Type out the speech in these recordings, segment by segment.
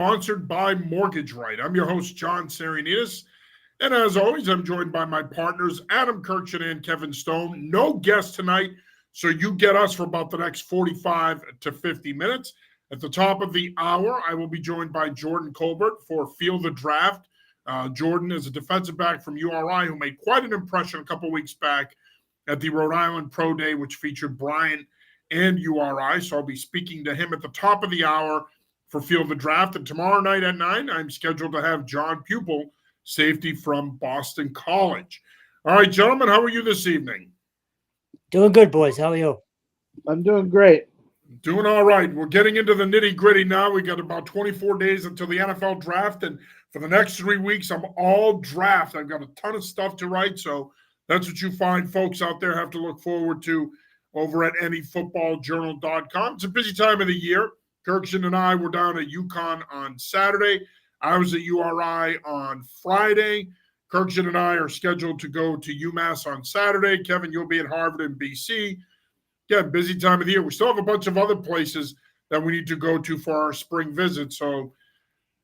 Sponsored by Mortgage Right. I'm your host, John Sarianides. And as always, I'm joined by my partners, Adam Kirkshin and Kevin Stone. No guest tonight, so you get us for about the next 45 to 50 minutes. At the top of the hour, I will be joined by Jordan Colbert for Field the Draft. Jordan is a defensive back from URI who made quite an impression a couple weeks back at the Rhode Island Pro Day, which featured Bryant and URI. So I'll be speaking to him at the top of the hour for Field the Draft. And tomorrow night at 9, I'm scheduled to have John Pupil, safety from Boston College. All right, gentlemen, how are you this evening? Doing good, boys. How are you? I'm doing great. Doing all right. We're getting into the nitty-gritty now. We got about 24 days until the NFL draft, and for the next 3 weeks, I'm all draft. I've got a ton of stuff to write, so that's what you find folks out there have to look forward to over at anyfootballjournal.com. It's a busy time of the year. Kirkshin and I were down at UConn on Saturday. I was at URI on Friday. Kirkshin and I are scheduled to go to UMass on Saturday. Kevin, you'll be at Harvard and BC. Again, busy time of the year. We still have a bunch of other places that we need to go to for our spring visit, so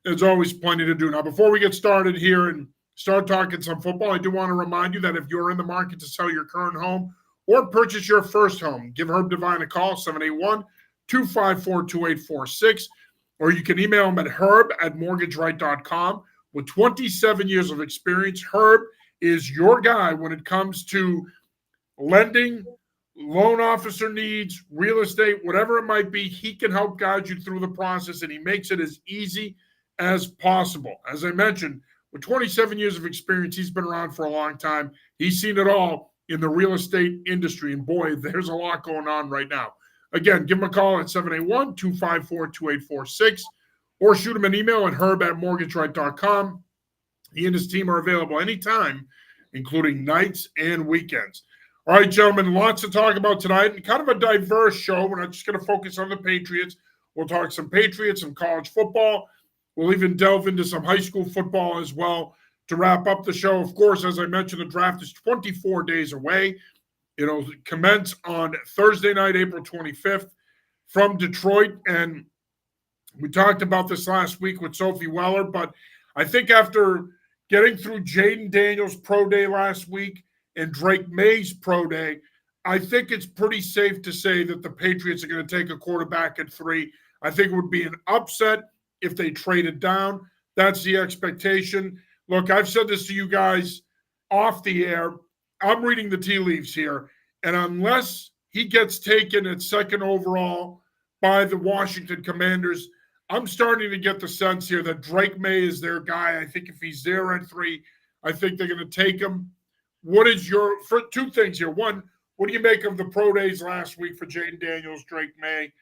there's always plenty to do. Now, before we get started here and start talking some football, I do want to remind you that if you're in the market to sell your current home or purchase your first home, give Herb Devine a call, 781-254-2846, or you can email him at herb@mortgageright.com. With 27 years of experience, Herb is your guy when it comes to lending, loan officer needs, real estate, whatever it might be. He can help guide you through the process, and he makes it as easy as possible. As I mentioned, with 27 years of experience, he's been around for a long time. He's seen it all in the real estate industry, and boy, there's a lot going on right now. Again, give him a call at 781-254-2846 or shoot him an email at herb@mortgageright.com. He and his team are available anytime, including nights and weekends. All right, gentlemen, lots to talk about tonight, and kind of a diverse show. We're not just going to focus on the Patriots. We'll talk some Patriots, some college football. We'll even delve into some high school football as well to wrap up the show. Of course, as I mentioned, the draft is 24 days away. It'll commence on Thursday night, April 25th from Detroit. And we talked about this last week with Sophie Weller, but I think after getting through Jaden Daniels' pro day last week and Drake May's pro day, I think it's pretty safe to say that the Patriots are going to take a quarterback at 3. I think it would be an upset if they traded down. That's the expectation. Look, I've said this to you guys off the air. I'm reading the tea leaves here, and unless he gets taken at 2nd overall by the Washington Commanders, I'm starting to get the sense here that Drake May is their guy. I think if he's there at 3, I think they're going to take him. What is your – for 2 things here. 1, what do you make of the pro days last week for Jaden Daniels, Drake May?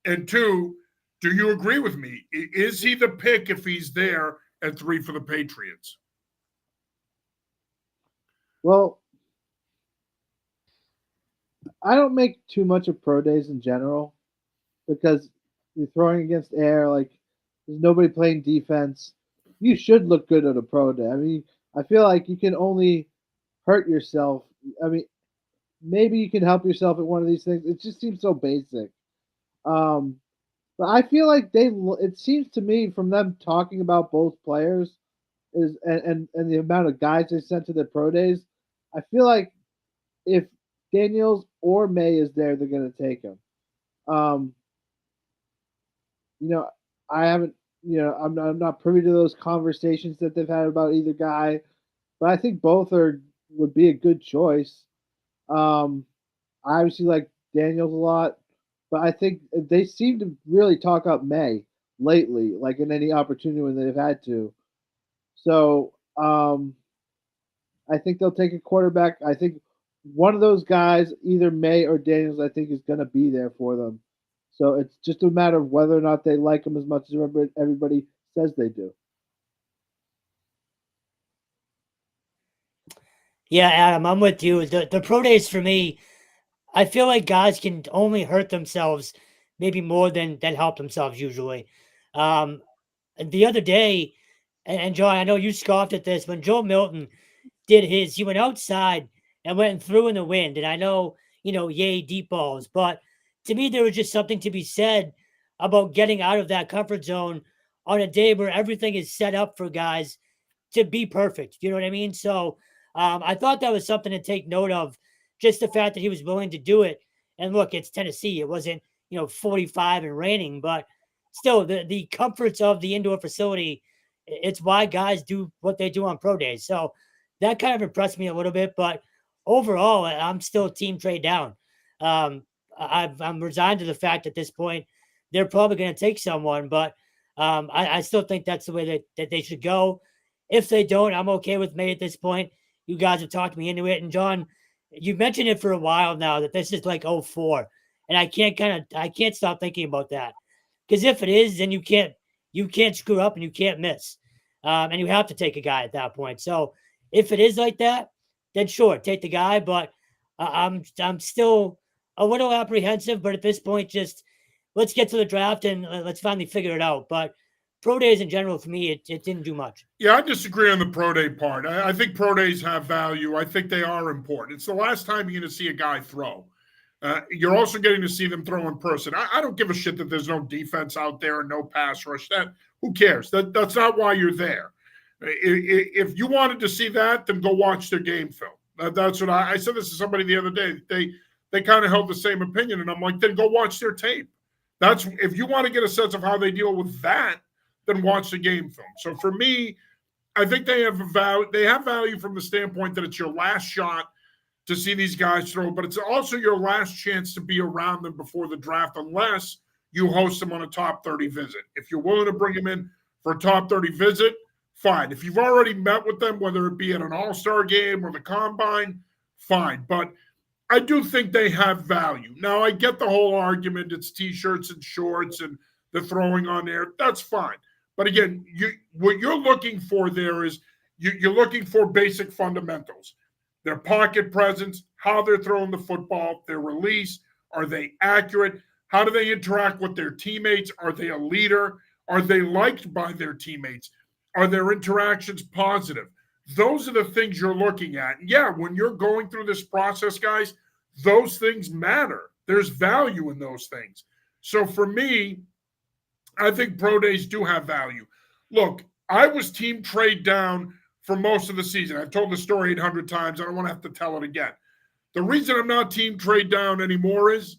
And 2, do you agree with me? Is he the pick if he's there at 3 for the Patriots? Well, I don't make too much of pro days in general because you're throwing against air. Like, there's nobody playing defense. You should look good at a pro day. I mean, I feel like you can only hurt yourself. I mean, maybe you can help yourself at one of these things. It just seems so basic. But I feel like it seems to me from them talking about both players and the amount of guys they sent to their pro days, I feel like if Daniels or May is there, they're going to take him. I haven't, I'm not privy to those conversations that they've had about either guy, but I think both would be a good choice. I obviously like Daniels a lot, but I think they seem to really talk up May lately, like in any opportunity when they've had to. So I think they'll take a quarterback. I think one of those guys, either May or Daniels, I think is going to be there for them. So it's just a matter of whether or not they like him as much as everybody says they do. Yeah, Adam, I'm with you. The pro days for me, I feel like guys can only hurt themselves maybe more than help themselves usually. The other day, and John, I know you scoffed at this, when Joe Milton did his, he went outside and went and threw in the wind. And I know, yay, deep balls. But to me, there was just something to be said about getting out of that comfort zone on a day where everything is set up for guys to be perfect. You know what I mean? So I thought that was something to take note of, just the fact that he was willing to do it. And look, it's Tennessee. It wasn't, 45 and raining, but still the comforts of the indoor facility, it's why guys do what they do on pro days. So that kind of impressed me a little bit, but overall, I'm still team trade down. I'm resigned to the fact at this point they're probably going to take someone, but I still think that's the way that they should go. If they don't, I'm okay with May at this point. You guys have talked me into it. And John, you've mentioned it for a while now that this is like 04. And I can't stop thinking about that. Because if it is, then you can't screw up and you can't miss. And you have to take a guy at that point. So if it is like that, then sure, take the guy. But I'm still a little apprehensive. But at this point, just let's get to the draft and let's finally figure it out. But pro days in general, for me, it didn't do much. Yeah, I disagree on the pro day part. I think pro days have value. I think they are important. It's the last time you're going to see a guy throw. You're also getting to see them throw in person. I don't give a shit that there's no defense out there and no pass rush. Who cares? That's not why you're there. If you wanted to see that, then go watch their game film. That's what I said this to somebody the other day. They kind of held the same opinion, and I'm like, then go watch their tape. That's if you want to get a sense of how they deal with that, then watch the game film. So for me, I think they have value. They have value from the standpoint that it's your last shot to see these guys throw, but it's also your last chance to be around them before the draft, unless you host them on a top 30 visit. If you're willing to bring them in for a top 30 visit, fine. If you've already met with them, whether it be at an all-star game or the combine, fine. But I do think they have value. Now, I get the whole argument. It's T-shirts and shorts and the throwing on there. That's fine. But again, what you're looking for there is you're looking for basic fundamentals. Their pocket presence, how they're throwing the football, their release, are they accurate? How do they interact with their teammates? Are they a leader? Are they liked by their teammates? Are their interactions positive? Those are the things you're looking at. And yeah, when you're going through this process, guys, those things matter. There's value in those things. So for me, I think pro days do have value. Look, I was team trade down for most of the season. I've told the story 800 times. I don't want to have to tell it again. The reason I'm not team trade down anymore is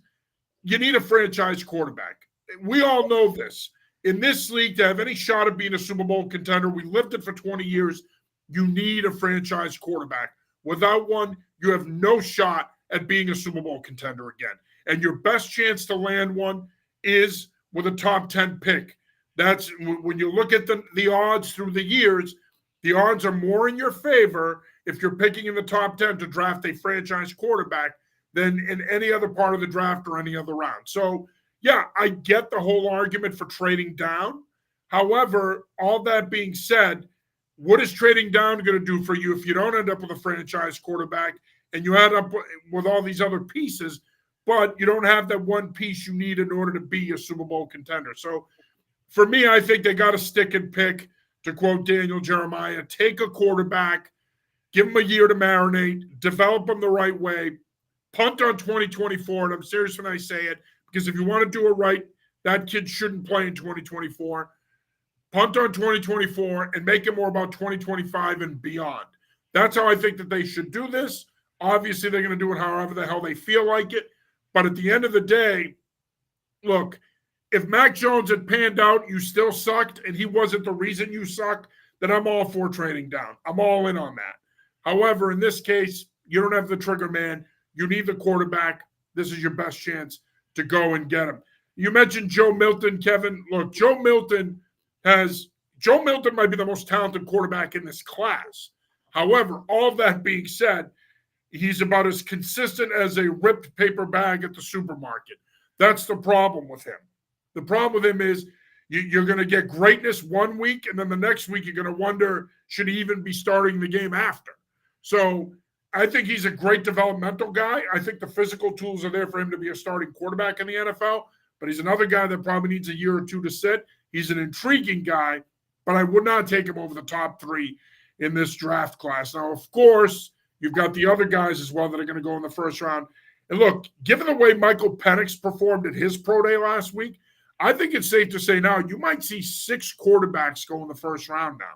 you need a franchise quarterback. We all know this. In this league, to have any shot of being a Super Bowl contender, we lived it for 20 years, you need a franchise quarterback. Without one, you have no shot at being a Super Bowl contender again. And your best chance to land one is with a top 10 pick. That's when you look at the odds through the years, the odds are more in your favor if you're picking in the top 10 to draft a franchise quarterback than in any other part of the draft or any other round. So, yeah, I get the whole argument for trading down. However, all that being said, what is trading down going to do for you if you don't end up with a franchise quarterback and you end up with all these other pieces, but you don't have that one piece you need in order to be a Super Bowl contender? So, for me, I think they got to stick and pick. To quote Daniel Jeremiah, take a quarterback, give him a year to marinate, develop him the right way, punt on 2024, and I'm serious when I say it, because if you want to do it right, that kid shouldn't play in 2024. Punt on 2024 and make it more about 2025 and beyond. That's how I think that they should do this. Obviously, they're going to do it however the hell they feel like it. But at the end of the day, look, if Mac Jones had panned out, you still sucked, and he wasn't the reason you sucked, then I'm all for trading down. I'm all in on that. However, in this case, you don't have the trigger man. You need the quarterback. This is your best chance to go and get him. You mentioned Joe Milton, Kevin. Look, Joe Milton might be the most talented quarterback in this class. However, all that being said, he's about as consistent as a ripped paper bag at the supermarket. That's the problem with him. The problem with him is you're going to get greatness one week, and then the next week you're going to wonder, should he even be starting the game after? So I think he's a great developmental guy. I think the physical tools are there for him to be a starting quarterback in the NFL, but he's another guy that probably needs a year or two to sit. He's an intriguing guy, but I would not take him over the top 3 in this draft class. Now, of course, you've got the other guys as well that are going to go in the first round. And look, given the way Michael Penix performed at his pro day last week, I think it's safe to say now you might see 6 quarterbacks go in the first round now.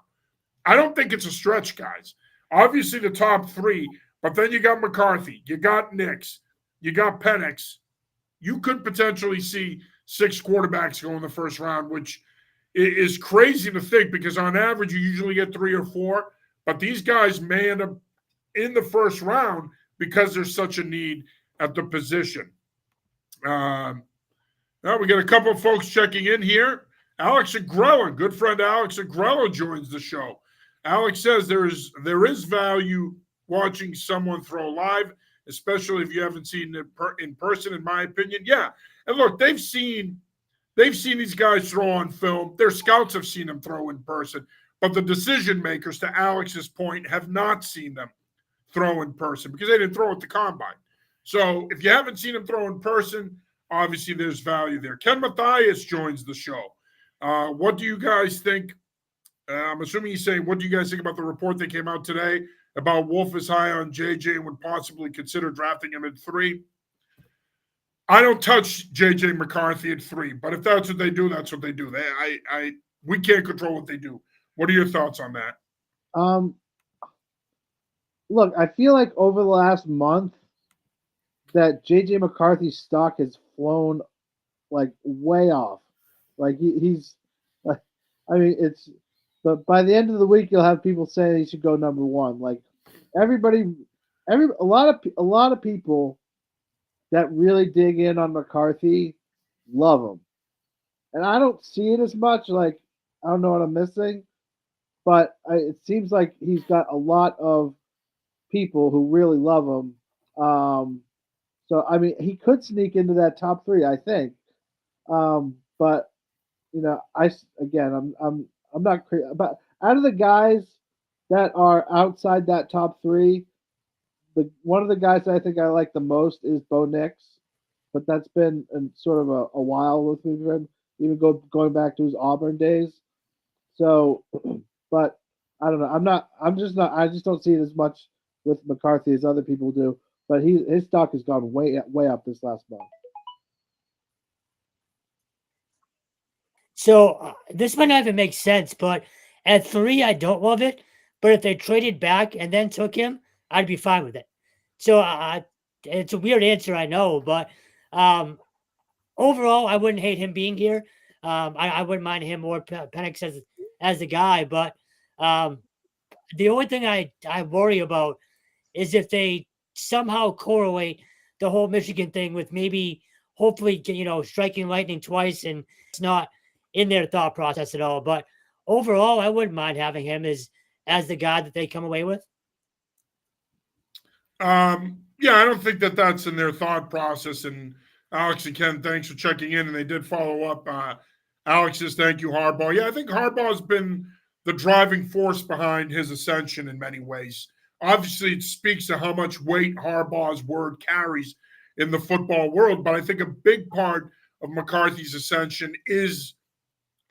I don't think it's a stretch, guys. Obviously, the top 3, but then you got McCarthy, you got Nix, you got Penix. You could potentially see 6 quarterbacks go in the first round, which is crazy to think because on average, you usually get 3 or 4. But these guys may end up in the first round because there's such a need at the position. Now we got a couple of folks checking in here. Alex Agrella, good friend Alex Agrella joins the show. Alex says there is value watching someone throw live, especially if you haven't seen it in person, in my opinion. Yeah, and look, they've seen these guys throw on film. Their scouts have seen them throw in person, but the decision makers, to Alex's point, have not seen them throw in person because they didn't throw at the combine. So if you haven't seen them throw in person, obviously there's value there. Ken Mathias joins the show. What do you guys think? I'm assuming he's saying, what do you guys think about the report that came out today about Wolf is high on JJ and would possibly consider drafting him at 3? I don't touch JJ McCarthy at 3, but if that's what they do, that's what they do. We can't control what they do. What are your thoughts on that? Look, I feel like over the last month that JJ McCarthy's stock has flown like way off. Like he's, I mean, but by the end of the week, you'll have people saying he should go number 1. Like a lot of people that really dig in on McCarthy love him, and I don't see it as much. Like I don't know what I'm missing, but it seems like he's got a lot of people who really love him. So I mean, he could sneak into that top 3, I think. But you know, I'm not crazy. But out of the guys that are outside that top 3, one of the guys that I think I like the most is Bo Nix, but that's been sort of a while with me for him, even going back to his Auburn days. So, but I don't know. I just don't see it as much with McCarthy as other people do. But his stock has gone way up this last month. So this might not even make sense, but at 3, I don't love it. But if they traded back and then took him, I'd be fine with it. So it's a weird answer, I know, but overall, I wouldn't hate him being here. I wouldn't mind him or Penix as the guy, but the only thing I worry about is if they somehow correlate the whole Michigan thing with maybe hopefully, striking lightning twice, and it's not in their thought process at all. But overall, I wouldn't mind having him as the guy that they come away with. Yeah, I don't think that that's in their thought process. And Alex and Ken, thanks for checking in. And they did follow up. Alex says, thank you, Harbaugh. Yeah, I think Harbaugh has been the driving force behind his ascension in many ways. Obviously, it speaks to how much weight Harbaugh's word carries in the football world. But I think a big part of McCarthy's ascension is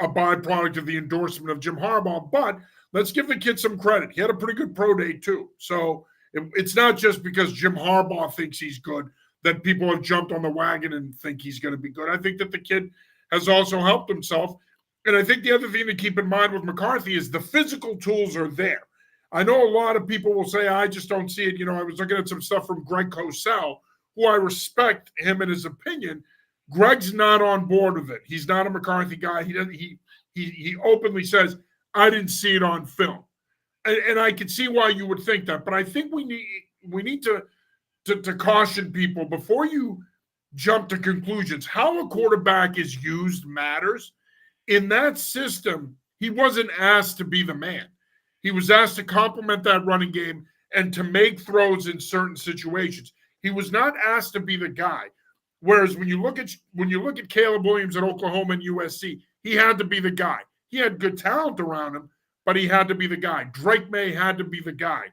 a byproduct of the endorsement of Jim Harbaugh. But let's give the kid some credit. He had a pretty good pro day, too. So it's not just because Jim Harbaugh thinks he's good that people have jumped on the wagon and think he's going to be good. I think that the kid has also helped himself. And I think the other thing to keep in mind with McCarthy is the physical tools are there. I know a lot of people will say, I just don't see it. I was looking at some stuff from Greg Cosell, who I respect him and his opinion. Greg's not on board with it. He's not a McCarthy guy. He openly says, I didn't see it on film. And I can see why you would think that. But I think we need to caution people before you jump to conclusions. How a quarterback is used matters. In that system, he wasn't asked to be the man. He was asked to complement that running game and to make throws in certain situations. He was not asked to be the guy. Whereas when you look at Caleb Williams at Oklahoma and USC, he had to be the guy. He had good talent around him, but he had to be the guy. Drake May had to be the guy.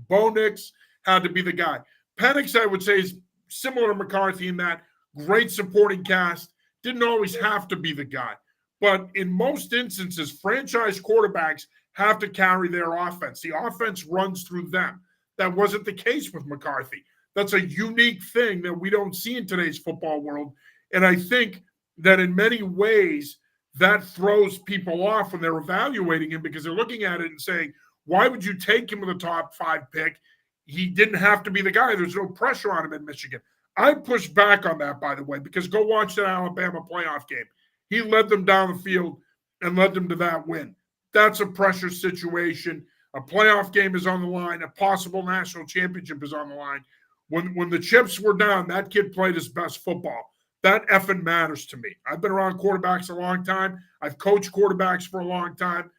Bo Nix had to be the guy. Penix, I would say, is similar to McCarthy in that great supporting cast, didn't always have to be the guy. But in most instances, franchise quarterbacks have to carry their offense. The offense runs through them. That wasn't the case with McCarthy. That's a unique thing that we don't see in today's football world. And I think that in many ways that throws people off when they're evaluating him because they're looking at it and saying, why would you take him with a top 5 pick? He didn't have to be the guy. There's no pressure on him in Michigan. I push back on that, by the way, because go watch that Alabama playoff game. He led them down the field and led them to that win. That's a pressure situation. A playoff game is on the line. A possible national championship is on the line. When the chips were down, that kid played his best football. That effing matters to me. I've been around quarterbacks a long time. I've coached quarterbacks for a long time.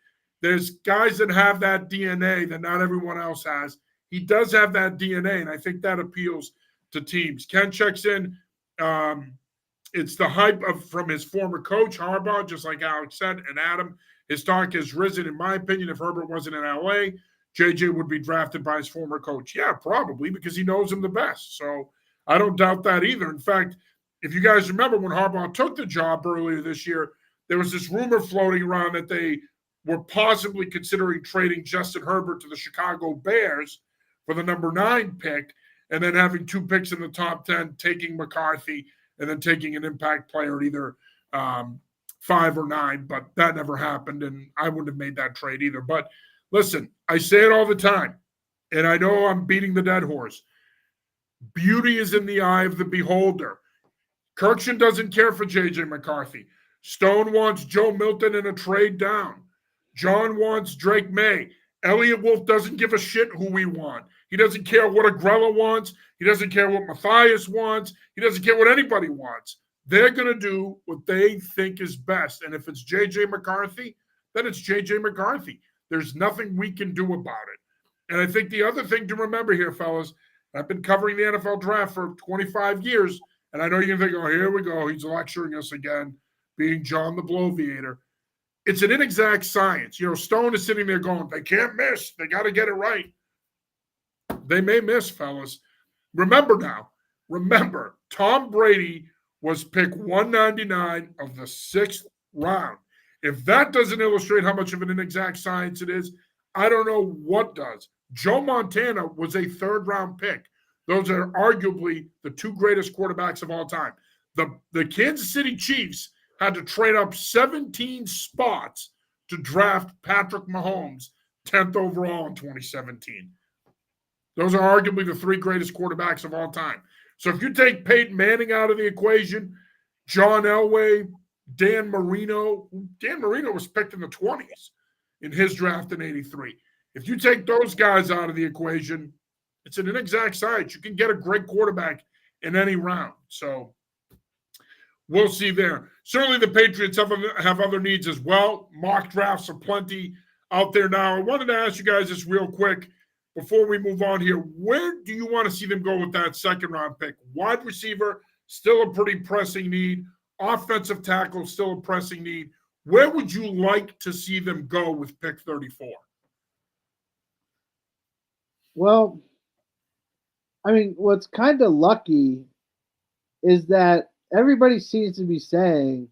There's guys that have that DNA that not everyone else has. He does have that DNA, and I think that appeals to teams. Ken checks in. It's the hype from his former coach, Harbaugh, just like Alex said, and Adam. His stock has risen, in my opinion. If Herbert wasn't in LA, JJ would be drafted by his former coach. Yeah, probably, because he knows him the best. So I don't doubt that either. In fact, if you guys remember when Harbaugh took the job earlier this year, there was this rumor floating around that they were possibly considering trading Justin Herbert to the Chicago Bears for the number 9 pick, and then having 2 picks in the top 10, taking McCarthy, and then taking an impact player at either 5 or 9, but that never happened, and I wouldn't have made that trade either. But listen, I say it all the time, and I know I'm beating the dead horse. Beauty is in the eye of the beholder. Kirkshin doesn't care for J.J. McCarthy. Stone wants Joe Milton in a trade down. John wants Drake May. Elliot Wolf doesn't give a shit who we want. He doesn't care what Agrella wants. He doesn't care what Matthias wants. He doesn't care what anybody wants. They're going to do what they think is best. And if it's J.J. McCarthy, then it's J.J. McCarthy. There's nothing we can do about it. And I think the other thing to remember here, fellas, I've been covering the NFL draft for 25 years, and I know you're going to think, oh, here we go. He's lecturing us again, being John the Bloviator. It's an inexact science. You know, Stone is sitting there going, they can't miss. They got to get it right. They may miss, fellas. Remember, Tom Brady was pick 199 of the 6th round. If that doesn't illustrate how much of an inexact science it is, I don't know what does. Joe Montana was a 3rd-round pick. Those are arguably the 2 greatest quarterbacks of all time. The Kansas City Chiefs had to trade up 17 spots to draft Patrick Mahomes 10th overall in 2017. Those are arguably the 3 greatest quarterbacks of all time. So if you take Peyton Manning out of the equation, John Elway, Dan Marino was picked in the 20s in his draft in 83. If you take those guys out of the equation, it's an inexact science. You can get a great quarterback in any round. So we'll see there. Certainly the Patriots have other needs as well. Mock drafts are plenty out there now. I wanted to ask you guys this real quick before we move on here. Where do you want to see them go with that 2nd-round pick? Wide receiver, still a pretty pressing need. Offensive tackle, still a pressing need. Where would you like to see them go with pick 34? Well, I mean, what's kind of lucky is that everybody seems to be saying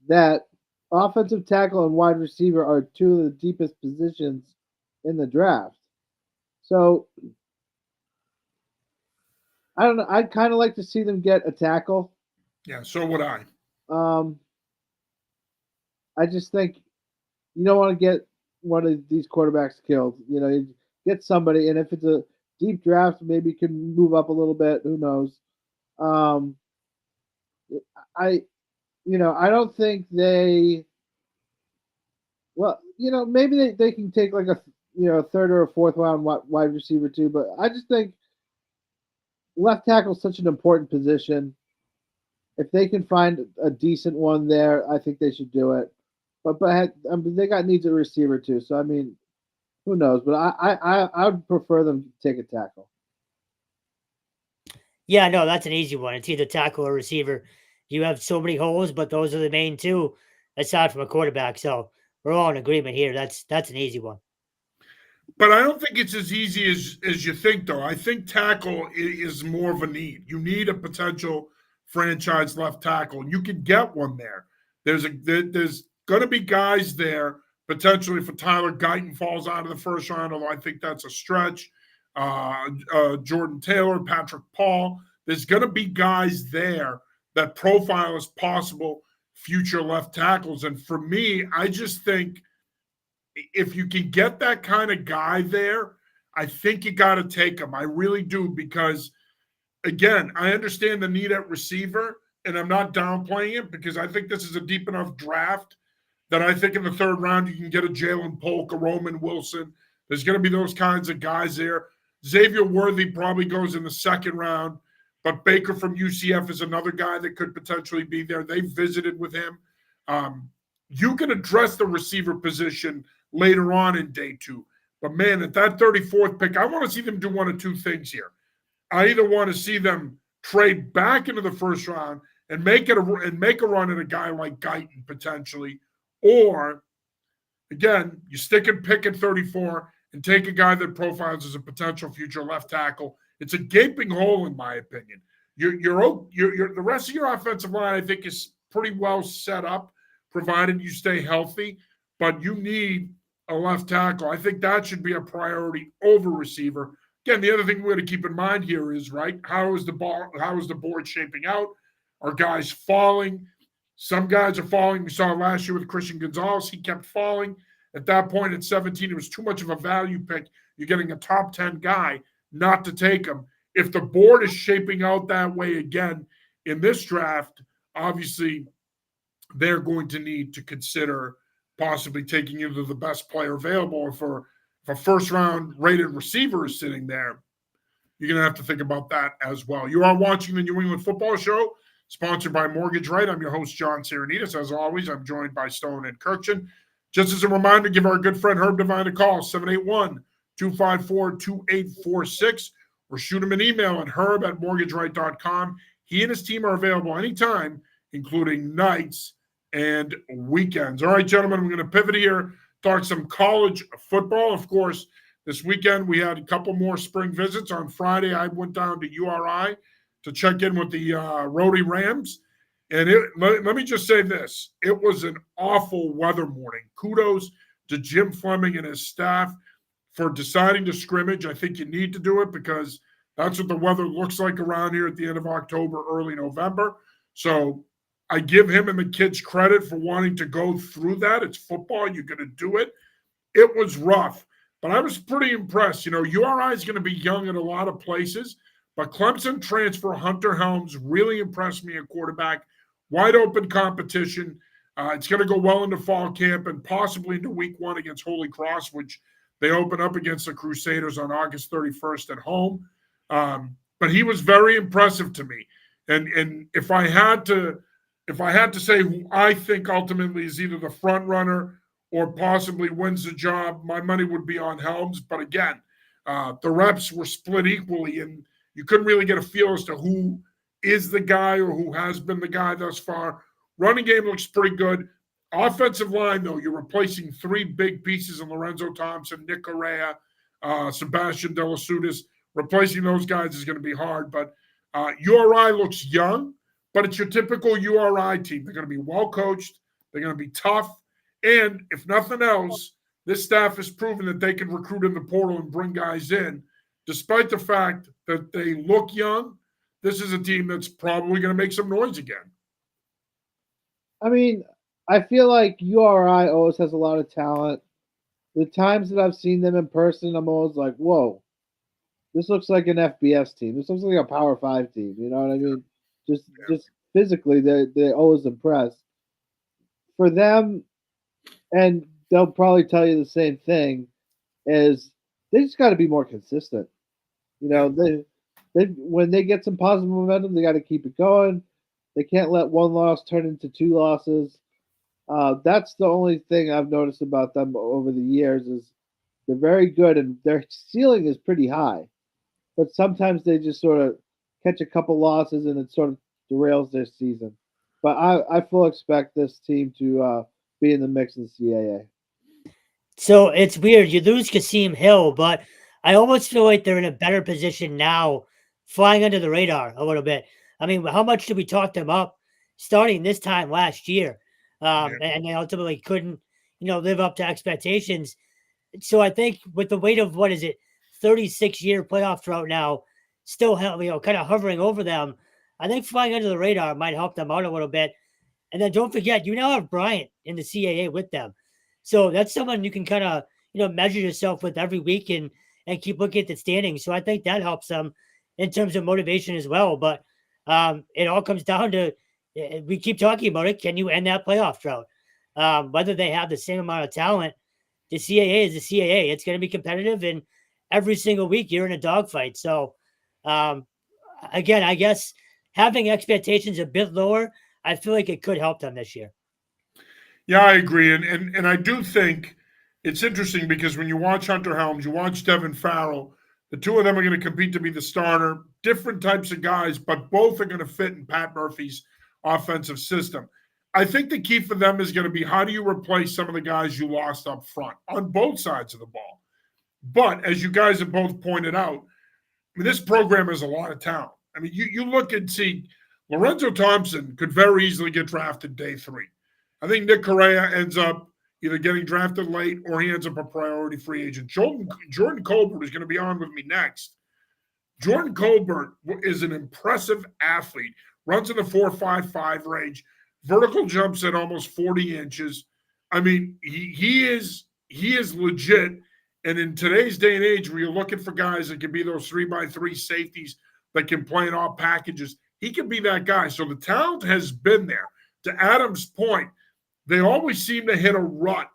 that offensive tackle and wide receiver are 2 of the deepest positions in the draft. So, I don't know. I'd kind of like to see them get a tackle. Yeah, so would I. I just think you don't want to get one of these quarterbacks killed. You know, you get somebody, and if it's a deep draft, maybe you can move up a little bit. Who knows? I don't think they. Well, maybe they can take like a 3rd or a 4th round wide receiver too, but I just think left tackle is such an important position. If they can find a decent one there, I think they should do it. But they got needs at receiver too, so I mean, who knows? But I would prefer them to take a tackle. Yeah, no, that's an easy one. It's either tackle or receiver. You have so many holes, but those are the main 2, aside from a quarterback. So we're all in agreement here. That's an easy one. But I don't think it's as easy as you think, though. I think tackle is more of a need. You need a potential franchise left tackle, and you can get one there. There's going to be guys there potentially if Tyler Guyton falls out of the 1st round, although I think that's a stretch. Jordan Taylor, Patrick Paul. There's going to be guys there that profile as possible future left tackles. And for me, I just think if you can get that kind of guy there, I think you got to take him. I really do, because again, I understand the need at receiver, and I'm not downplaying it, because I think this is a deep enough draft that I think in the third round you can get a Jalen Polk, a Roman Wilson. There's going to be those kinds of guys there. Xavier Worthy probably goes in the second round, but Baker from UCF is another guy that could potentially be there. They visited with him. You can address the receiver position later on in day two. But man, at that 34th pick, I want to see them do one of two things here. I either want to see them trade back into the first round and make a run at a guy like Guyton potentially, or again, you stick and pick at 34 and take a guy that profiles as a potential future left tackle. It's a gaping hole, in my opinion. The rest of your offensive line, I think, is pretty well set up, provided you stay healthy. But you need a left tackle. I think that should be a priority over receiver. Again, the other thing we got to keep in mind here is, right, how is the board shaping out? Are guys falling? Some guys are falling. We saw last year with Christian Gonzalez. He kept falling. At that point at 17, it was too much of a value pick. You're getting a top 10 guy, not to take him. If the board is shaping out that way again in this draft, obviously they're going to need to consider possibly taking either the best player available. If a first-round rated receiver is sitting there, you're going to have to think about that as well. You are watching the New England Football Show, sponsored by Mortgage Right. I'm your host, John Sarianides. As always, I'm joined by Stone and Kirkchin. Just as a reminder, give our good friend Herb Devine a call, 781-254-2846, or shoot him an email at herb@mortgageright.com. He and his team are available anytime, including nights and weekends. All right, gentlemen, we're going to pivot here, talk some college football. Of course, this weekend we had a couple more spring visits. On Friday, I went down to URI to check in with the Rhody Rams. And let me just say this. It was an awful weather morning. Kudos to Jim Fleming and his staff for deciding to scrimmage. I think you need to do it because that's what the weather looks like around here at the end of October, early November. So I give him and the kids credit for wanting to go through that. It's football. You're going to do it. It was rough, but I was pretty impressed. You know, URI is going to be young in a lot of places, but Clemson transfer Hunter Helms really impressed me at quarterback. Wide open competition. It's going to go well into fall camp and possibly into week one against Holy Cross, which they open up against the Crusaders on August 31st at home. But he was very impressive to me. And if I had to say who I think ultimately is either the front runner or possibly wins the job, my money would be on Helms. But again, the reps were split equally, and you couldn't really get a feel as to who is the guy or who has been the guy thus far. Running game looks pretty good. Offensive line, though, you're replacing three big pieces in Lorenzo Thompson, Nick Correa, Sebastian De La Sutis. Replacing those guys is going to be hard. But URI looks young, but it's your typical URI team. They're going to be well coached. They're going to be tough. And if nothing else, this staff has proven that they can recruit in the portal and bring guys in. Despite the fact that they look young, this is a team that's probably going to make some noise again. I mean, I feel like URI always has a lot of talent. The times that I've seen them in person, I'm always like, whoa, this looks like an FBS team. This looks like a Power 5 team. You know what I mean? Just physically, they're always impressed. For them, and they'll probably tell you the same thing, is they just got to be more consistent. You know, they when they get some positive momentum, they got to keep it going. They can't let one loss turn into two losses. That's the only thing I've noticed about them over the years is they're very good and their ceiling is pretty high. But sometimes they just sort of catch a couple losses and it sort of derails their season. But I fully expect this team to be in the mix in the CAA. So it's weird. You lose Kasim Hill, but I almost feel like they're in a better position now, flying under the radar a little bit. I mean, how much did we talk them up starting this time last year? And they ultimately couldn't, live up to expectations. So I think with the weight of, 36-year playoff drought now, still, kind of hovering over them, I think flying under the radar might help them out a little bit. And then don't forget, you now have Bryant in the CAA with them. So that's someone you can kind of, measure yourself with every week and keep looking at the standings. So I think that helps them in terms of motivation as well. But it all comes down to, we keep talking about it. Can you end that playoff drought? Whether they have the same amount of talent, the CAA is the CAA. It's going to be competitive, and every single week you're in a dogfight. So again, I guess having expectations a bit lower, I feel like it could help them this year. Yeah, I agree. And I do think it's interesting because when you watch Hunter Helms, you watch Devin Farrell, the two of them are going to compete to be the starter, different types of guys, but both are going to fit in Pat Murphy's offensive system. I think the key for them is going to be how do you replace some of the guys you lost up front on both sides of the ball. But as you guys have both pointed out, I mean, this program has a lot of talent. I mean, you look and see Lorenzo Thompson could very easily get drafted day 3. I think Nick Correa ends up either getting drafted late or he ends up a priority free agent. Jordan Colbert is going to be on with me next. Jordan Colbert is an impressive athlete, runs in the 4.55 range, vertical jumps at almost 40 inches. I mean, he is legit. And in today's day and age, where you're looking for guys that can be those 3x3 safeties that can play in all packages, he can be that guy. So the talent has been there. To Adam's point, they always seem to hit a rut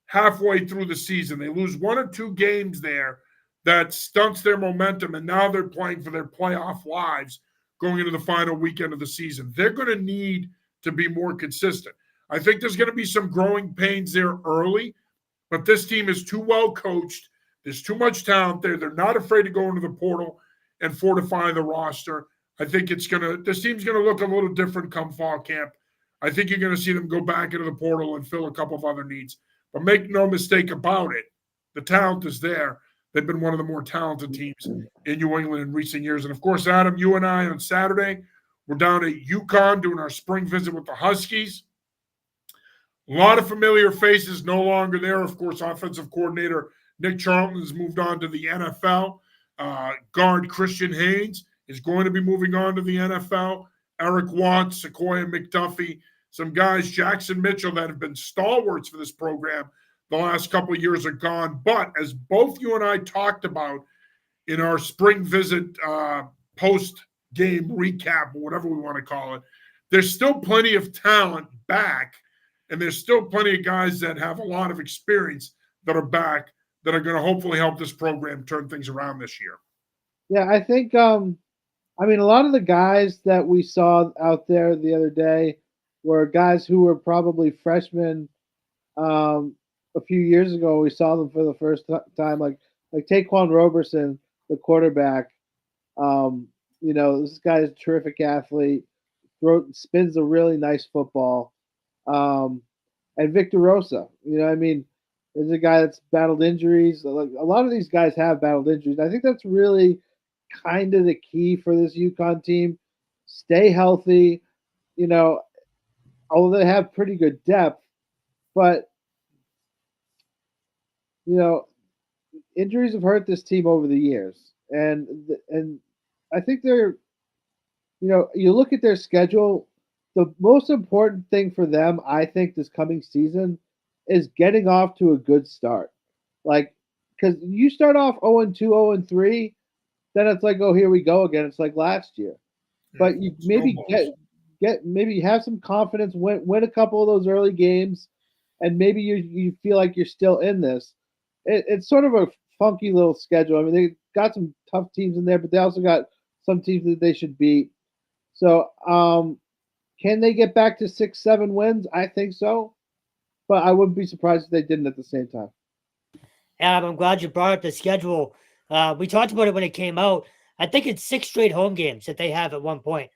halfway through the season. They lose 1 or 2 games there that stunts their momentum, and now they're playing for their playoff lives going into the final weekend of the season. They're going to need to be more consistent. I think there's going to be some growing pains there early, but this team is too well coached. There's too much talent there. They're not afraid to go into the portal and fortify the roster. I think this team's going to look a little different come fall camp. I think you're going to see them go back into the portal and fill a couple of other needs. But make no mistake about it, the talent is there. They've been one of the more talented teams in New England in recent years. And, of course, Adam, you and I on Saturday, we're down at UConn doing our spring visit with the Huskies. A lot of familiar faces no longer there. Of course, offensive coordinator Nick Charlton has moved on to the NFL. Guard Christian Haynes is going to be moving on to the NFL. Eric Watts, Sequoia McDuffie, some guys, Jackson Mitchell, that have been stalwarts for this program the last couple of years are gone. But as both you and I talked about in our spring visit post-game recap, or whatever we want to call it, there's still plenty of talent back, and there's still plenty of guys that have a lot of experience that are back that are going to hopefully help this program turn things around this year. Yeah, I think I mean, a lot of the guys that we saw out there the other day were guys who were probably freshmen a few years ago. We saw them for the first time, like Taquan Roberson, the quarterback. This guy is a terrific athlete, spins a really nice football. And Victor Rosa, is a guy that's battled injuries. Like, a lot of these guys have battled injuries. I think that's really kind of the key for this UConn team. Stay healthy, although they have pretty good depth, but injuries have hurt this team over the years. And I think they're, you look at their schedule, the most important thing for them, I think, this coming season is getting off to a good start. Like, because you start off 0-2, 0-3, then it's like, oh, here we go again. It's like last year. But you maybe maybe have some confidence, win a couple of those early games, and maybe you feel like you're still in this. It's sort of a funky little schedule. I mean, they got some tough teams in there, but they also got some teams that they should beat. So, can they get back to 6-7 wins? I think so, but I wouldn't be surprised if they didn't at the same time. Adam, I'm glad you brought up the schedule. We talked about it when it came out. I think it's 6 straight home games that they have at one point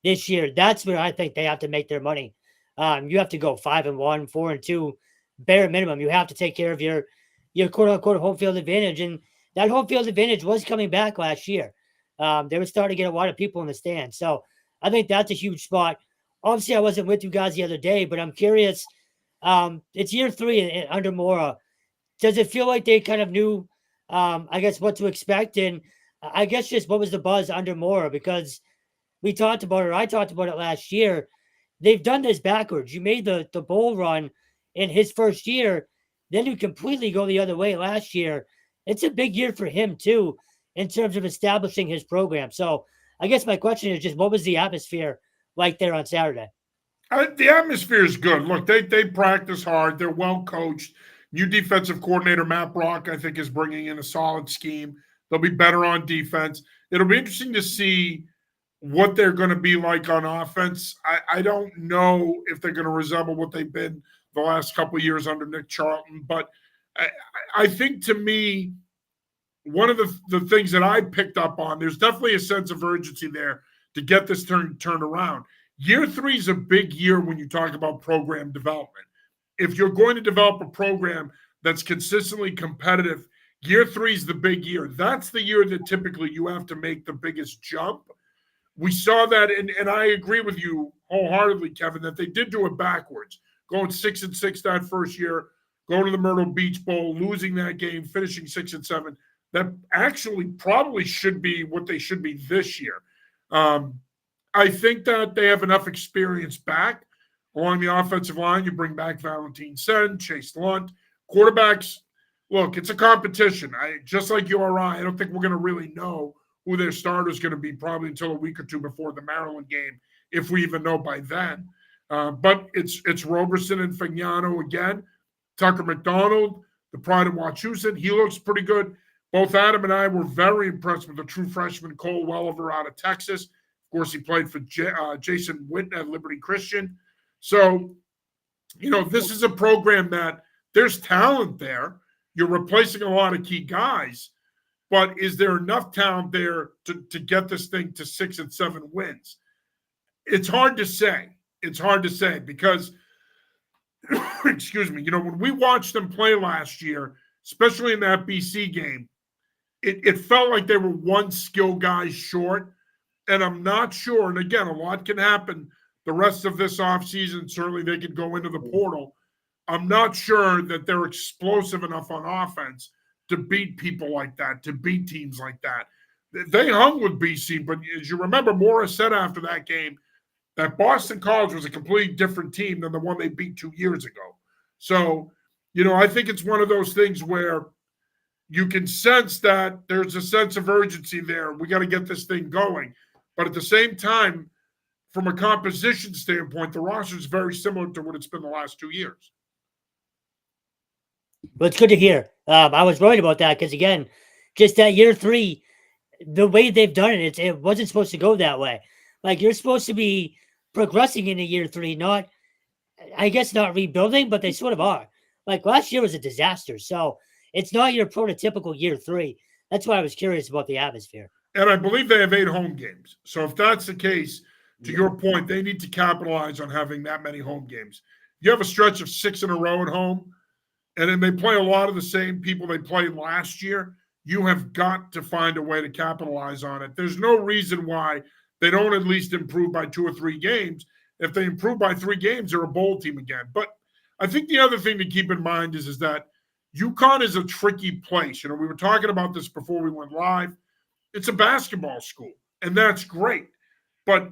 this year. That's where I think they have to make their money. You have to go 5-1, 4-2, bare minimum. You have to take care of your quote unquote home field advantage, and that home field advantage was coming back last year. They were starting to get a lot of people in the stands, so I think that's a huge spot. Obviously, I wasn't with you guys the other day, but I'm curious. It's year 3 under Mora. Does it feel like they kind of knew, I guess, what to expect? And I guess just what was the buzz under Mora? Because we talked about it, or I talked about it last year. They've done this backwards. You made the bowl run in his first year, then you completely go the other way last year. It's a big year for him too, in terms of establishing his program. So I guess my question is just, what was the atmosphere like there on Saturday? The atmosphere is good. Look, they practice hard. They're well coached. New defensive coordinator Matt Brock, I think, is bringing in a solid scheme. They'll be better on defense. It'll be interesting to see what they're going to be like on offense. I don't know if they're going to resemble what they've been the last couple of years under Nick Charlton, but I think, to me, one of the things that I picked up on, there's definitely a sense of urgency there to get this turned around. Year 3 is a big year when you talk about program development. If you're going to develop a program that's consistently competitive, year 3 is the big year. That's the year that typically you have to make the biggest jump. We saw that, and I agree with you wholeheartedly, Kevin, that they did do it backwards, going 6-6 that first year, going to the Myrtle Beach Bowl, losing that game, finishing 6-7. That actually probably should be what they should be this year. I think that they have enough experience back along the offensive line. You bring back Valentin Sen, Chase Lunt. Quarterbacks, look, it's a competition. Just like URI, I don't think we're going to really know who their starter is going to be probably until a week or two before the Maryland game, if we even know by then. But it's Roberson and Fagnano again. Tucker McDonald, the pride of Wachusett, he looks pretty good. Both Adam and I were very impressed with the true freshman Cole Welliver out of Texas. Of course, he played for Jason Witten at Liberty Christian. So, this is a program that there's talent there. You're replacing a lot of key guys, but is there enough talent there to get this thing to 6-7 wins? It's hard to say. It's hard to say because, excuse me, when we watched them play last year, especially in that BC game, it felt like they were one skill guy short. And I'm not sure, and again, a lot can happen the rest of this offseason. Certainly they could go into the portal. I'm not sure that they're explosive enough on offense to beat people like that, to beat teams like that. They hung with BC, but as you remember, Morris said after that game that Boston College was a completely different team than the one they beat 2 years ago. So, I think it's one of those things where you can sense that there's a sense of urgency there. We got to get this thing going. But at the same time, from a composition standpoint, the roster is very similar to what it's been the last 2 years. Well, it's good to hear. I was worried about that because, again, just that year 3, the way they've done it, it wasn't supposed to go that way. Like, you're supposed to be progressing into year 3, not rebuilding, but they sort of are. Like, last year was a disaster. So it's not your prototypical year 3. That's why I was curious about the atmosphere. And I believe they have 8 home games. So if that's the case, to your point, they need to capitalize on having that many home games. You have a stretch of 6 in a row at home, and then they play a lot of the same people they played last year. You have got to find a way to capitalize on it. There's no reason why they don't at least improve by 2 or 3 games. If they improve by 3 games, they're a bowl team again. But I think the other thing to keep in mind is that UConn is a tricky place. We were talking about this before we went live. It's a basketball school, and that's great. But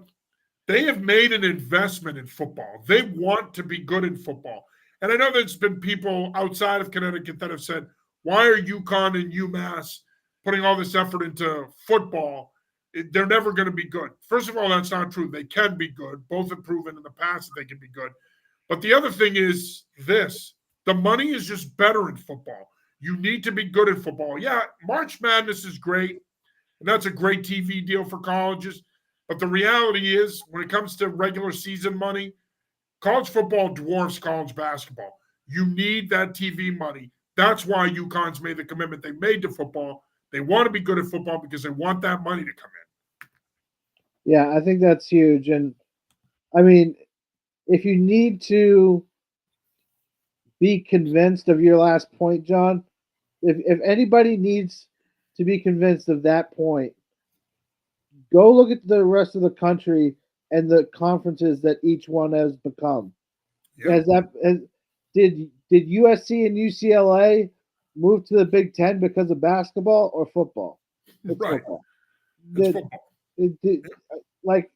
they have made an investment in football. They want to be good in football. And I know there's been people outside of Connecticut that have said, why are UConn and UMass putting all this effort into football? They're never going to be good. First of all, that's not true. They can be good. Both have proven in the past that they can be good. But the other thing is this. The money is just better in football. You need to be good in football. Yeah, March Madness is great. And that's a great TV deal for colleges. But the reality is, when it comes to regular season money, college football dwarfs college basketball. You need that TV money. That's why UConn's made the commitment they made to football. They want to be good at football because they want that money to come in. Yeah, I think that's huge. And, I mean, if you need to be convinced of your last point, John, if anybody needs to be convinced of that point, go look at the rest of the country and the conferences that each one has become. Yeah. Did USC and UCLA move to the Big Ten because of basketball or football? It's right. football. It's football. Like,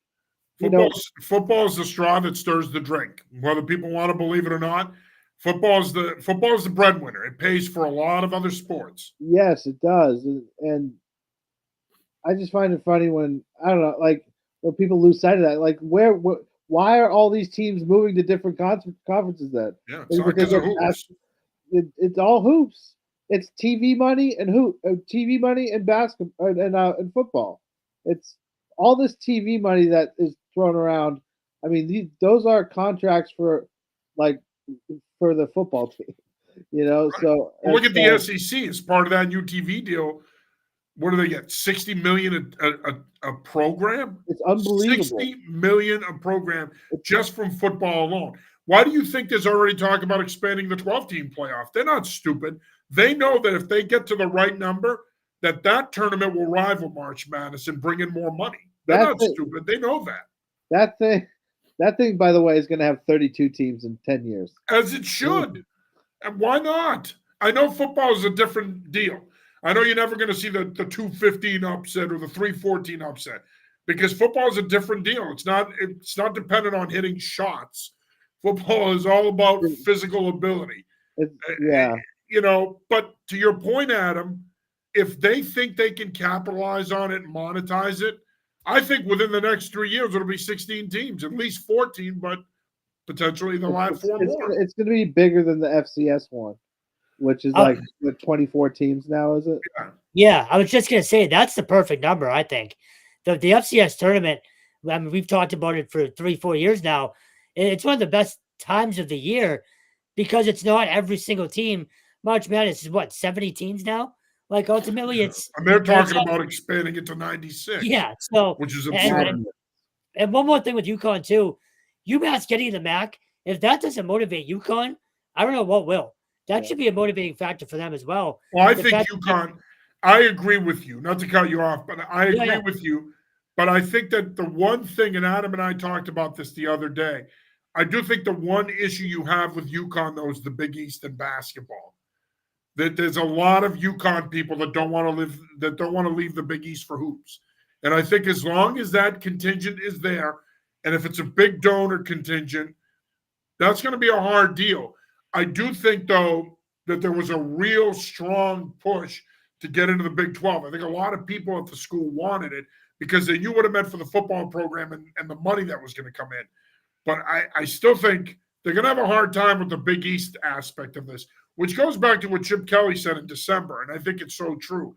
Football is the straw that stirs the drink. Whether people want to believe it or not, football is the breadwinner. It pays for a lot of other sports. Yes, it does, and I just find it funny when I don't know, like when people lose sight of that. Like, why are all these teams moving to different conferences then? Yeah, it's not because of hoops. It's all hoops. It's TV money and TV money and basketball and football. It's all this TV money that is thrown around. I mean, those are contracts for the football team, Right. So well, look at the SEC as part of that new TV deal. What do they get? $60 million a program? It's unbelievable. $60 million a program just from football alone. Why do you think there's already talk about expanding the 12-team playoff? They're not stupid. They know that if they get to the right number, that tournament will rival March Madness and bring in more money. They're not stupid. They know that. That thing, by the way, is going to have 32 teams in 10 years. As it should. And why not? I know football is a different deal. I know you're never going to see the 2-15 upset or the 3-14 upset because football is a different deal. It's not dependent on hitting shots. Football is all about physical ability. But to your point, Adam, if they think they can capitalize on it and monetize it, I think within the next 3 years it'll be 16 teams, at least 14, but potentially they'll add 4 more. It's going to be bigger than the FCS one, which is like 24 teams now, is it? Yeah, I was just going to say that's the perfect number, I think. The FCS tournament, I mean, we've talked about it for 3-4 years now. It's one of the best times of the year because it's not every single team. March Madness is 70 teams now? Like, ultimately, it's... And they're talking about expanding it to 96. Yeah, so... Which is absurd. And one more thing with UConn, too. UMass getting the MAC, if that doesn't motivate UConn, I don't know what will. That should be a motivating factor for them as well. Well, I think UConn... I agree with you. Not to cut you off, but I agree with you. But I think that the one thing, and Adam and I talked about this the other day, I do think the one issue you have with UConn, though, is the Big East in basketball. That there's a lot of UConn people that don't want to leave the Big East for hoops. And I think as long as that contingent is there, and if it's a big donor contingent, that's going to be a hard deal. I do think, though, that there was a real strong push to get into the Big 12. I think a lot of people at the school wanted it because they knew what it meant for the football program and the money that was going to come in. But I still think they're going to have a hard time with the Big East aspect of this, which goes back to what Chip Kelly said in December, and I think it's so true.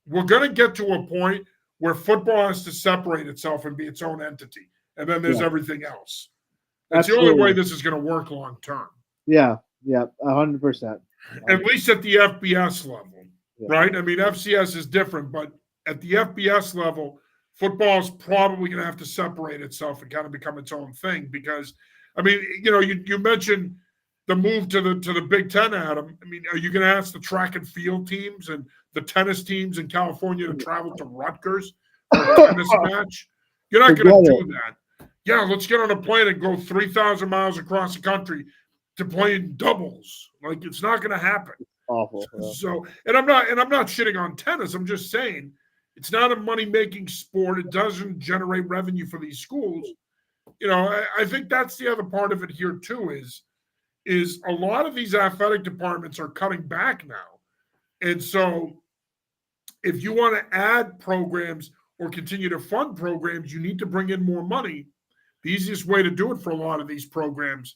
We're going to get to a point where football has to separate itself and be its own entity, and then there's everything else. That's the only way this is going to work long term. Yeah, 100%. At least at the FBS level, right? I mean, FCS is different, but at the FBS level, football is probably going to have to separate itself and kind of become its own thing because, I mean, you mentioned the move to the Big Ten, Adam. I mean, are you going to ask the track and field teams and the tennis teams in California to travel to Rutgers for a tennis match? You're not going to do that. Yeah, let's get on a plane and go 3,000 miles across the country to play in doubles. Like, it's not going to happen. It's awful. So, and I'm not shitting on tennis. I'm just saying it's not a money-making sport. It doesn't generate revenue for these schools. I think that's the other part of it here too is a lot of these athletic departments are cutting back now. And so if you want to add programs or continue to fund programs, you need to bring in more money. The easiest way to do it for a lot of these programs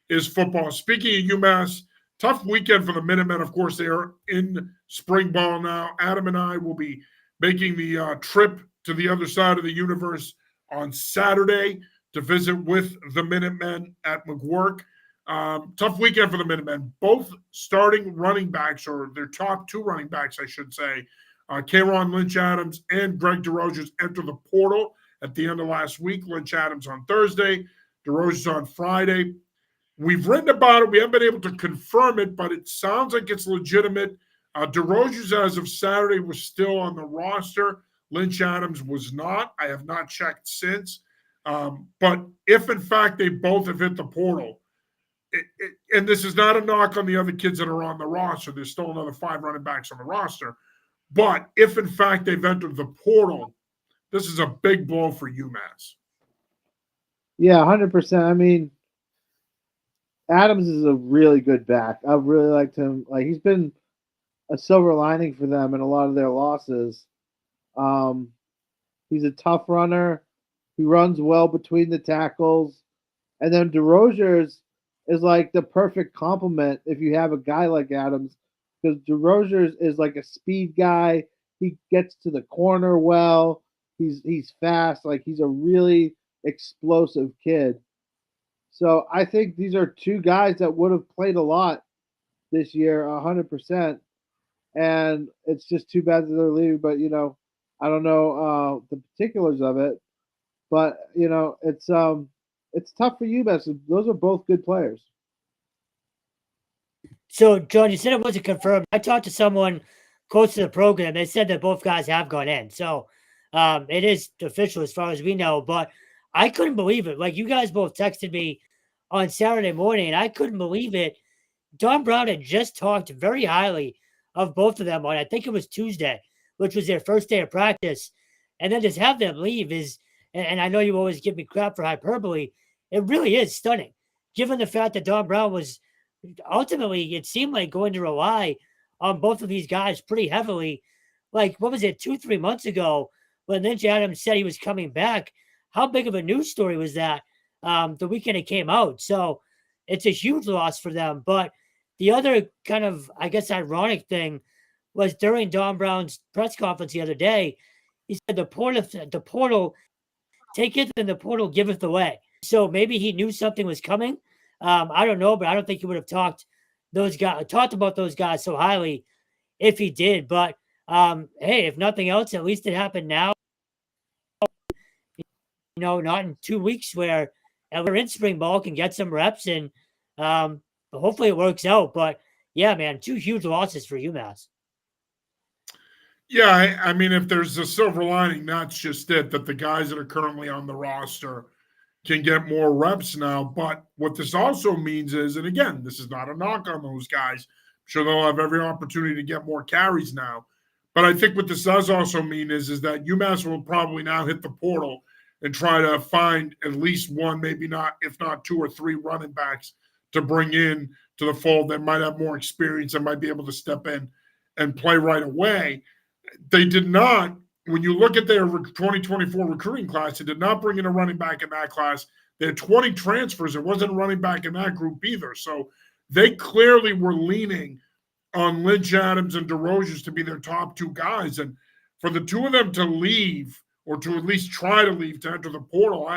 is football. Speaking of UMass, tough weekend for the Minutemen. Of course, they are in spring ball now. Adam and I will be making the trip to the other side of the universe on Saturday to visit with the Minutemen at McGuirk. Tough weekend for the Minutemen. Both starting running backs, or their top 2 running backs, I should say, K'Ron Lynch-Adams and Greg DeRozes enter the portal at the end of last week. Lynch-Adams on Thursday, DeRozes on Friday. We've written about it. We haven't been able to confirm it, but it sounds like it's legitimate. DeRozes, as of Saturday, was still on the roster. Lynch-Adams was not. I have not checked since. But if, in fact, they both have hit the portal, and this is not a knock on the other kids that are on the roster. There's still another 5 running backs on the roster. But if, in fact, they've entered the portal, this is a big blow for UMass. Yeah, 100%. I mean, Adams is a really good back. I've really liked him. Like he's been a silver lining for them in a lot of their losses. Um, he's a tough runner. He runs well between the tackles. And then DeRozier's is like the perfect complement if you have a guy like Adams, because DeRozier's is like a speed guy. He gets to the corner well. He's fast. Like he's a really explosive kid. So I think these are two guys that would have played a lot this year, 100%. And it's just too bad that they're leaving. But I don't know the particulars of it. But it's tough for UMass. Those are both good players. So, John, you said it wasn't confirmed. I talked to someone close to the program. They said that both guys have gone in. So, it is official as far as we know. But I couldn't believe it. Like, you guys both texted me on Saturday morning, and I couldn't believe it. Don Brown had just talked very highly of both of them on, I think it was Tuesday, which was their first day of practice. And then just have them leave is, and I know you always give me crap for hyperbole, it really is stunning, given the fact that Don Brown was ultimately, it seemed like, going to rely on both of these guys pretty heavily. Like, what was it, 2-3 months ago when Lynch Adams said he was coming back? How big of a news story was that the weekend it came out? So it's a huge loss for them. But the other kind of, I guess, ironic thing was during Don Brown's press conference the other day, he said the portal taketh and the portal giveth away. So maybe he knew something was coming. I don't know, but I don't think he would have talked about those guys so highly if he did. But hey, if nothing else, at least it happened now. Not in 2 weeks where we're in spring ball, can get some reps, and hopefully it works out. But yeah, man, 2 huge losses for UMass. Yeah, I mean, if there's a silver lining, that's just it, that the guys that are currently on the roster can get more reps now. But what this also means is, and again, this is not a knock on those guys. I'm sure they'll have every opportunity to get more carries now. But I think what this does also mean is that UMass will probably now hit the portal and try to find at least one, maybe not, if not 2 or 3 running backs to bring in to the fold that might have more experience and might be able to step in and play right away. They did not, when you look at their 2024 recruiting class, they did not bring in a running back in that class. They had 20 transfers. There wasn't a running back in that group either. So they clearly were leaning on Lynch Adams and DeRozier's to be their top 2 guys. And for the 2 of them to leave, or to at least try to leave to enter the portal,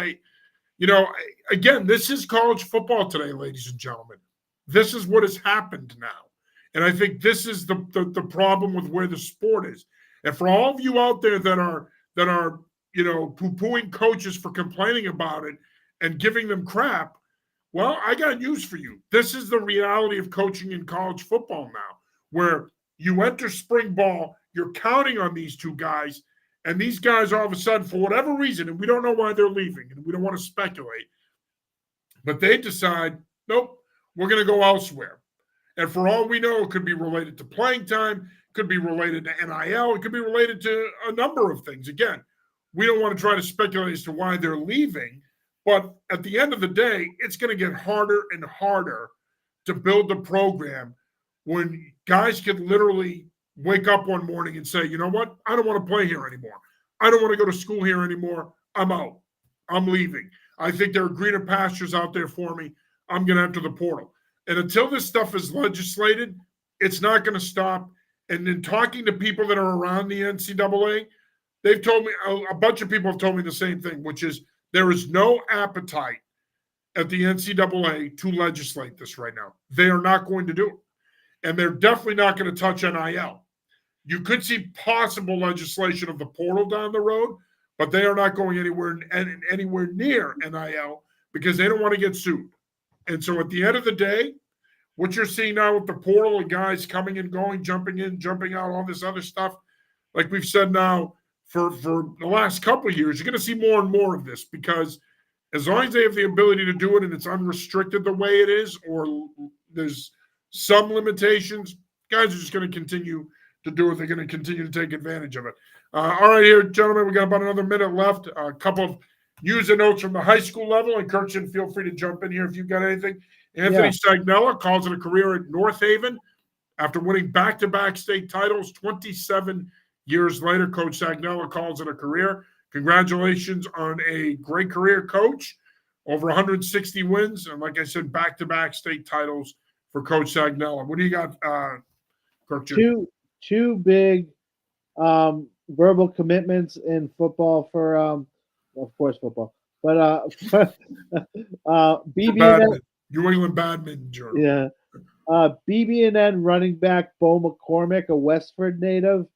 again, this is college football today, ladies and gentlemen. This is what has happened now. And I think this is the problem with where the sport is. And for all of you out there that are poo-pooing coaches for complaining about it and giving them crap, well, I got news for you. This is the reality of coaching in college football now, where you enter spring ball, you're counting on these 2 guys, and these guys all of a sudden, for whatever reason, and we don't know why they're leaving, and we don't want to speculate, but they decide, nope, we're going to go elsewhere. And for all we know, it could be related to playing time, could be related to NIL, it could be related to a number of things. Again, we don't want to try to speculate as to why they're leaving, but at the end of the day, it's going to get harder and harder to build the program when guys can literally wake up one morning and say, you know what, I don't want to play here anymore. I don't want to go to school here anymore. I'm out. I'm leaving. I think there are greener pastures out there for me. I'm going to enter the portal. And until this stuff is legislated, it's not going to stop. And in talking to people that are around the NCAA, they've told me, a bunch of people have told me the same thing, which is there is no appetite at the NCAA to legislate this right now. They are not going to do it. And they're definitely not going to touch NIL. You could see possible legislation of the portal down the road, but they are not going anywhere near NIL because they don't want to get sued. And so at the end of the day, what you're seeing now with the portal and guys coming and going, jumping in, jumping out, all this other stuff, like we've said now for the last couple of years, you're going to see more and more of this because as long as they have the ability to do it and it's unrestricted the way it is, or there's some limitations, guys are just going to continue to do it. They're going to continue to take advantage of it. All right, here, gentlemen, we got about another minute left. A couple of use the notes from the high school level. And Kirkson, feel free to jump in here if you've got anything. Anthony Sagnella calls it a career at North Haven after winning back-to-back state titles 27 years later. Coach Sagnella calls it a career. Congratulations on a great career, Coach. Over 160 wins, and like I said, back-to-back state titles for Coach Sagnella. What do you got, Kirkson? Two big verbal commitments in football for, of course, football, but BB&N, New England Badminton Journal. yeah, BB&N running back Bo McCormick, a Westford native,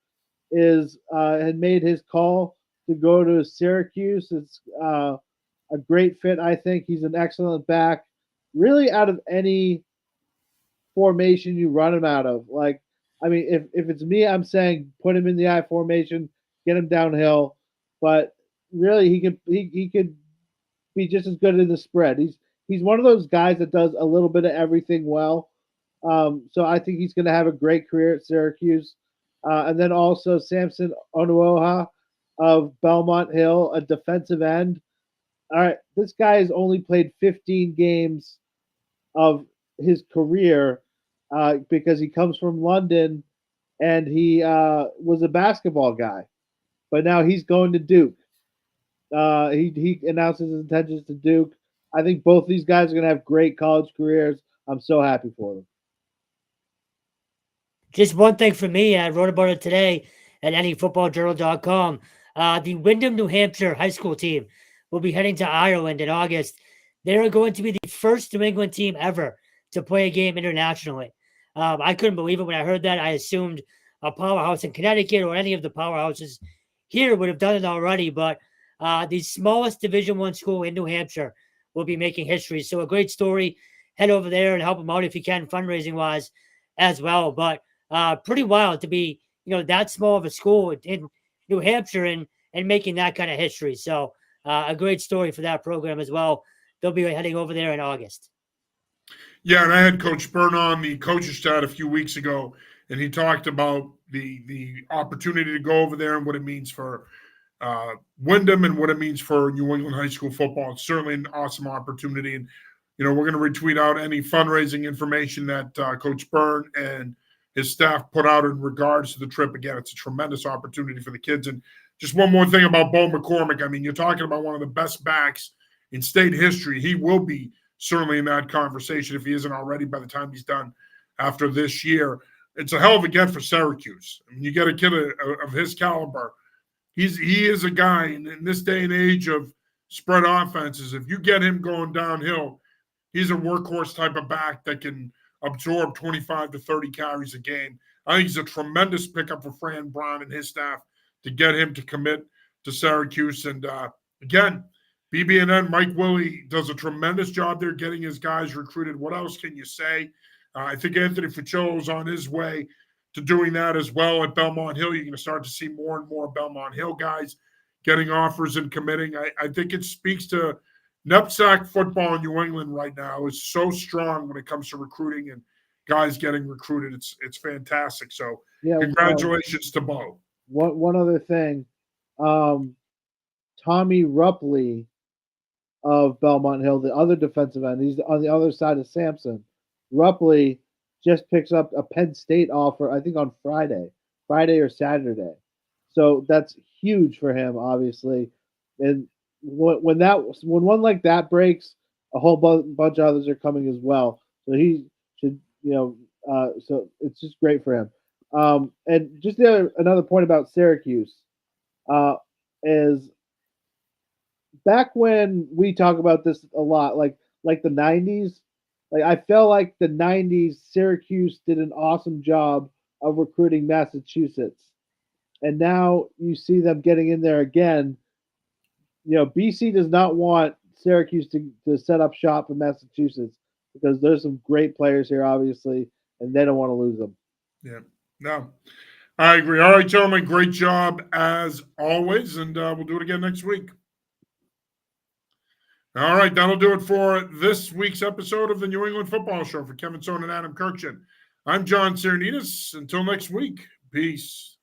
had made his call to go to Syracuse. It's a great fit, I think. He's an excellent back. Really, out of any formation you run him out of, like, I mean, if it's me, I'm saying put him in the I formation, get him downhill. But really, he could be just as good in the spread. He's one of those guys that does a little bit of everything well. So I think he's going to have a great career at Syracuse. And then also Samson Onuoha of Belmont Hill, a defensive end. All right, this guy has only played 15 games of his career because he comes from London and he was a basketball guy. But now he's going to Duke. He announces his intentions to Duke. I think both these guys are going to have great college careers. I'm so happy for them. Just one thing for me, I wrote about it today at anyfootballjournal.com. The Windham, New Hampshire high school team will be heading to Ireland in August. They are going to be the first New England team ever to play a game internationally. I couldn't believe it when I heard that. I assumed a powerhouse in Connecticut or any of the powerhouses here would have done it already, but the smallest Division I school in New Hampshire will be making history. So a great story. Head over there and help them out if you can, fundraising-wise as well. But pretty wild to be, that small of a school in New Hampshire and making that kind of history. So a great story for that program as well. They'll be heading over there in August. Yeah, and I had Coach Byrne on the coaches chat a few weeks ago, and he talked about the opportunity to go over there and what it means for Windham and what it means for New England high school football. It's certainly an awesome opportunity, and we're going to retweet out any fundraising information that Coach Byrne and his staff put out in regards to the trip. Again, it's a tremendous opportunity for the kids. And just one more thing about Bo McCormick. I mean, you're talking about one of the best backs in state history. He will be certainly in that conversation if he isn't already by the time he's done after this year. It's a hell of a get for Syracuse. I mean, you get a kid of his caliber. He is a guy in this day and age of spread offenses. If you get him going downhill, he's a workhorse type of back that can absorb 25 to 30 carries a game. I think he's a tremendous pickup for Fran Brown and his staff to get him to commit to Syracuse. And again, BB&N, Mike Willie does a tremendous job there getting his guys recruited. What else can you say? I think Anthony Fucillo is on his way to doing that as well at Belmont Hill. You're going to start to see more and more Belmont Hill guys getting offers and committing. I think it speaks to Knapsack football in New England right now is so strong when it comes to recruiting and guys getting recruited. It's fantastic. So congratulations to Bo. One other thing, Tommy Rupley of Belmont Hill, the other defensive end, he's on the other side of Sampson. Rupley just picks up a Penn State offer, I think on Friday or Saturday. So that's huge for him, obviously. And when one like that breaks, a whole bunch of others are coming as well. So he should, so it's just great for him. And just another point about Syracuse is back when we talk about this a lot, like the 90s, like I felt like the 90s Syracuse did an awesome job of recruiting Massachusetts. And now you see them getting in there again. BC does not want Syracuse to set up shop in Massachusetts because there's some great players here, obviously, and they don't want to lose them. Yeah, no, I agree. All right, gentlemen, great job as always, and we'll do it again next week. All right, that'll do it for this week's episode of the New England Football Show. For Kevin Stone and Adam Kirkchin, I'm John Sarianides. Until next week, peace.